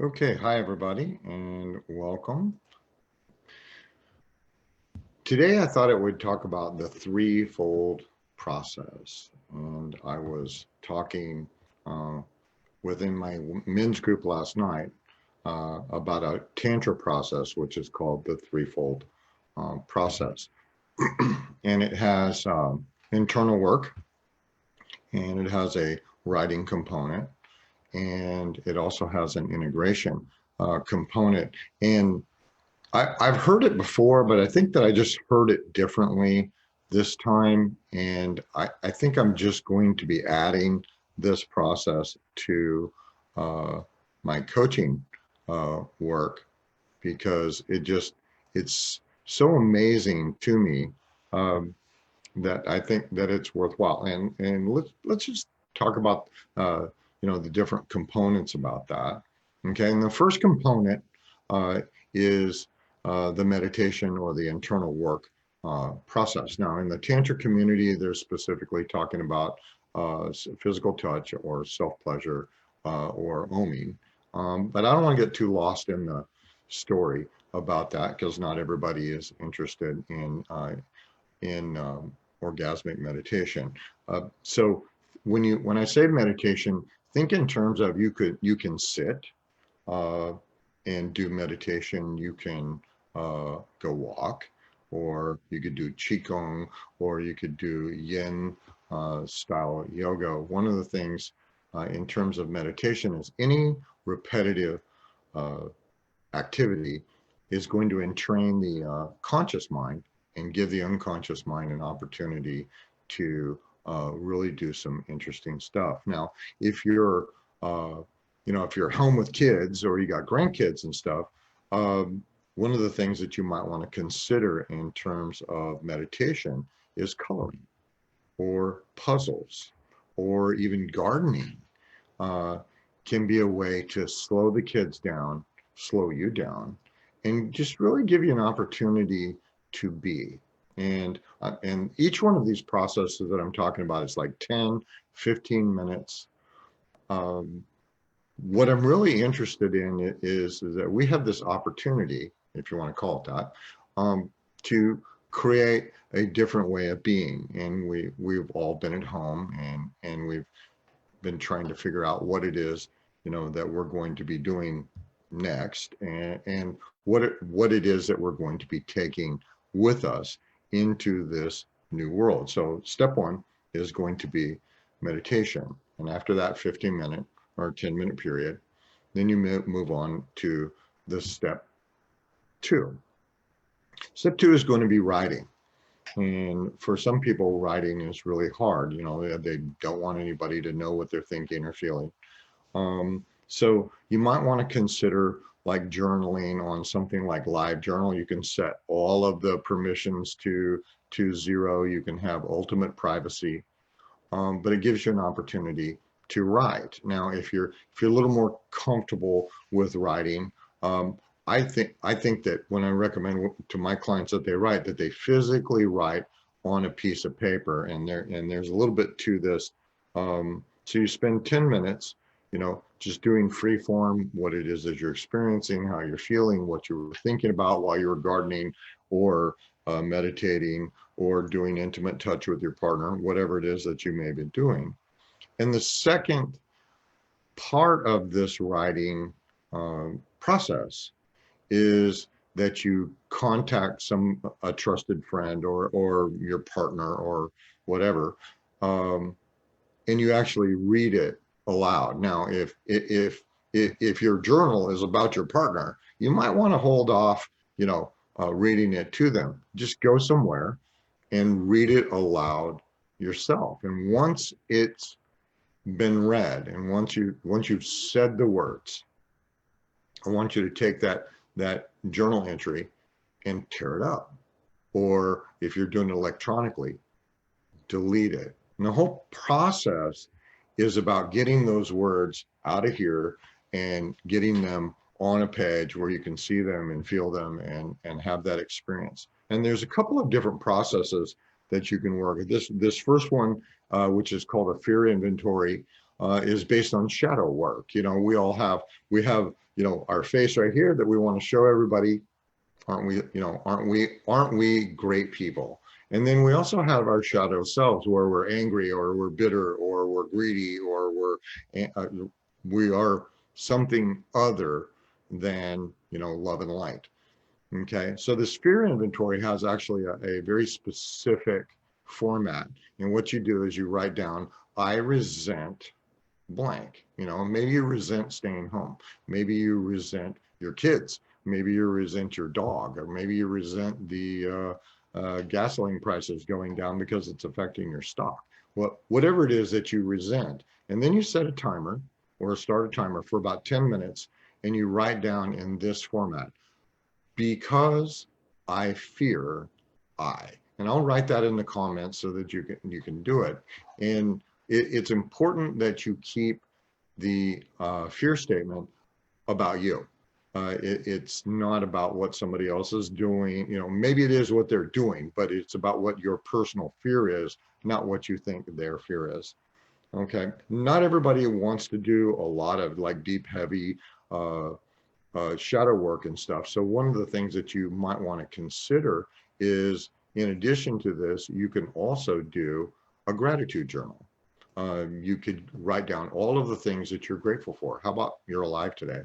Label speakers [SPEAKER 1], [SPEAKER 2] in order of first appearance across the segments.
[SPEAKER 1] Okay, hi everybody and welcome. Today I thought I would talk about the threefold process. And I was talking within my men's group last night about a Tantra process, which is called the threefold process. And it has internal work, and it has a writing component, and it also has an integration component. And I've heard it before, but I think that I just heard it differently this time. And I think I'm just going to be adding this process to uh, my coaching work because it's so amazing to me that I think that it's worthwhile. And let's just talk about the different components about that. Okay, and the first component is the meditation or the internal work process. Now, in the Tantra community, they're specifically talking about physical touch or self-pleasure or oming. But I don't want to get too lost in the story about that because not everybody is interested in orgasmic meditation. So when I say meditation, think in terms of you can sit uh, and do meditation. You can go walk, or you could do qigong, or you could do yin style yoga. One of the things in terms of meditation is any repetitive uh, activity is going to entrain the conscious mind and give the unconscious mind an opportunity to really do some interesting stuff. Now, if you're, if you're home with kids or you got grandkids and stuff, one of the things that you might want to consider in terms of meditation is coloring or puzzles or even gardening. Uh, can be a way to slow the kids down, slow you down, and just really give you an opportunity to be. And each one of these processes that I'm talking about is like 10, 15 minutes. Um, what I'm really interested in is that we have this opportunity, if you want to call it that, to create a different way of being. And we've all been at home and we've been trying to figure out what it is, that we're going to be doing next, and what it is that we're going to be taking with us into this new world. So step one is going to be meditation. And after that 15-minute or 10-minute period, then you move on to the step two. Step two is going to be writing. And for some people, writing is really hard. They don't want anybody to know what they're thinking or feeling. So you might want to consider like journaling on something like Live Journal. You can set all of the permissions to zero. You can have ultimate privacy, but it gives you an opportunity to write. Now, if you're a little more comfortable with writing, I think that when I recommend to my clients that they write, that they physically write on a piece of paper, and there's a little bit to this. So you spend 10 minutes, just doing free form, what it is that you're experiencing, how you're feeling, what you were thinking about while you were gardening or meditating or doing intimate touch with your partner, whatever it is that you may be doing. And the second part of this writing process is that you contact a trusted friend or your partner or whatever, and you actually read it aloud. Now, if your journal is about your partner, you might want to hold off, reading it to them. Just go somewhere and read it aloud yourself. And once it's been read, and once you've said the words, I want you to take that journal entry and tear it up. Or if you're doing it electronically, delete it. And the whole process is about getting those words out of here and getting them on a page where you can see them and feel them and have that experience. And there's a couple of different processes that you can work. This first one, which is called a fear inventory, is based on shadow work. You know, we have, you know, our face right here that we want to show everybody. Aren't we, you know, aren't we great people? And then we also have our shadow selves where we're angry or we're bitter or we're greedy or we are something other than, you know, love and light. Okay, so the sphere inventory has actually a very specific format. And what you do is you write down, I resent blank. You know, maybe you resent staying home. Maybe you resent your kids. Maybe you resent your dog, or maybe you resent the gasoline prices going down because it's affecting your stock. Well, whatever it is that you resent, and then you set a timer or start a timer for about 10 minutes, and you write down in this format, because I fear I. And I'll write that in the comments so that you can do it. And it's important that you keep the fear statement about you. It's not about what somebody else is doing. You know, maybe it is what they're doing, but it's about what your personal fear is, not what you think their fear is. Okay. Not everybody wants to do a lot of like deep, heavy shadow work and stuff. So one of the things that you might want to consider is, in addition to this, you can also do a gratitude journal. You could write down all of the things that you're grateful for. How about you're alive today?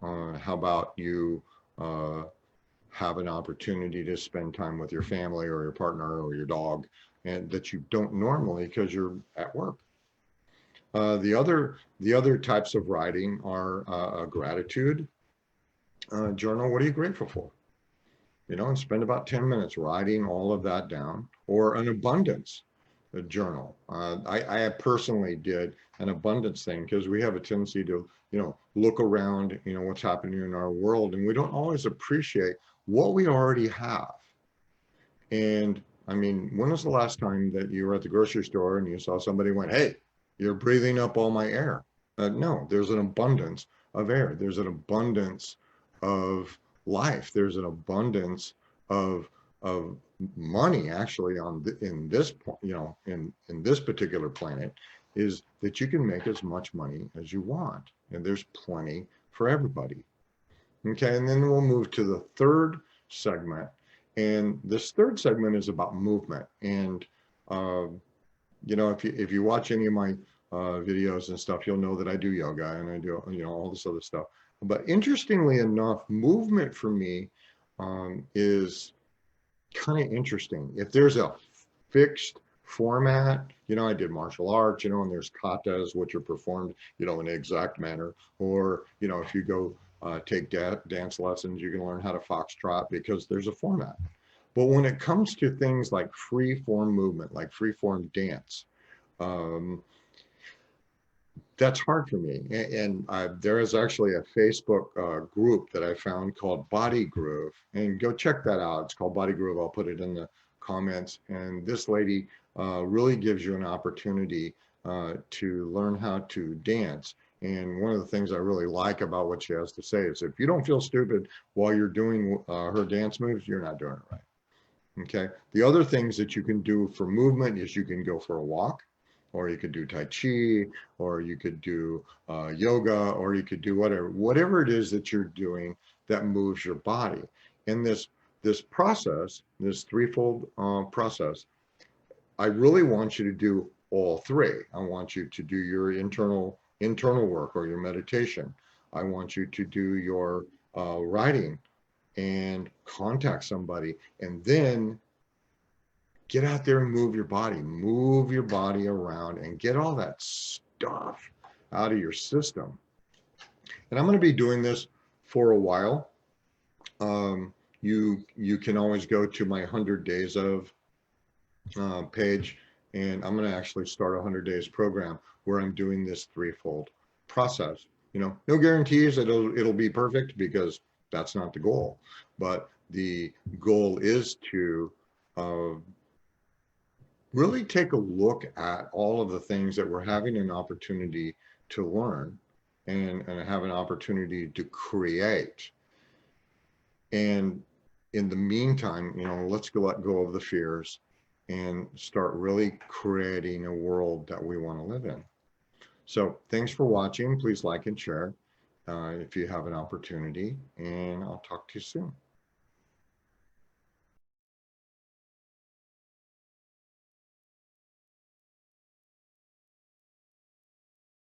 [SPEAKER 1] How about you have an opportunity to spend time with your family or your partner or your dog, and that you don't normally because you're at work. The other types of writing are a gratitude journal. What are you grateful for? You know, and spend about 10 minutes writing all of that down, or an abundance journal. I personally did an abundance thing because we have a tendency to, you know, look around, you know, what's happening in our world, and we don't always appreciate what we already have. And I mean, when was the last time that you were at the grocery store and you saw somebody went, hey, you're breathing up all my air? No, there's an abundance of air. There's an abundance of life. There's an abundance of money actually in this, you know, in this particular planet, is that you can make as much money as you want, and there's plenty for everybody. Okay, and then we'll move to the third segment, and this third segment is about movement. And you know, if you watch any of my videos and stuff, you'll know that I do yoga and I do, you know, all this other stuff. But interestingly enough, movement for me is kind of interesting. If there's a fixed format, you know, I did martial arts, you know, and there's katas, which are performed, you know, in an exact manner. Or, you know, if you go take dance lessons, you can learn how to foxtrot because there's a format. But when it comes to things like free form movement, like free form dance, that's hard for me. And there is actually a Facebook group that I found called Body Groove, and go check that out. It's called Body Groove. I'll put it in the comments. And this lady really gives you an opportunity to learn how to dance. And one of the things I really like about what she has to say is, if you don't feel stupid while you're doing her dance moves, you're not doing it right. Okay. The other things that you can do for movement is you can go for a walk, or you could do Tai Chi, or you could do yoga, or you could do whatever it is that you're doing that moves your body. And this process, this threefold process, I really want you to do all three. I want you to do your internal work or your meditation. I want you to do your writing and contact somebody, and then get out there and move your body around, and get all that stuff out of your system. And I'm going to be doing this for a while. You can always go to my 100 days of page, and I'm going to actually start a 100 days program where I'm doing this threefold process. You know, no guarantees that it'll be perfect, because that's not the goal. But the goal is to really take a look at all of the things that we're having an opportunity to learn and have an opportunity to create. And in the meantime, you know, let's let go of the fears and start really creating a world that we want to live in. So thanks for watching. Please like and share if you have an opportunity, and I'll talk to you soon.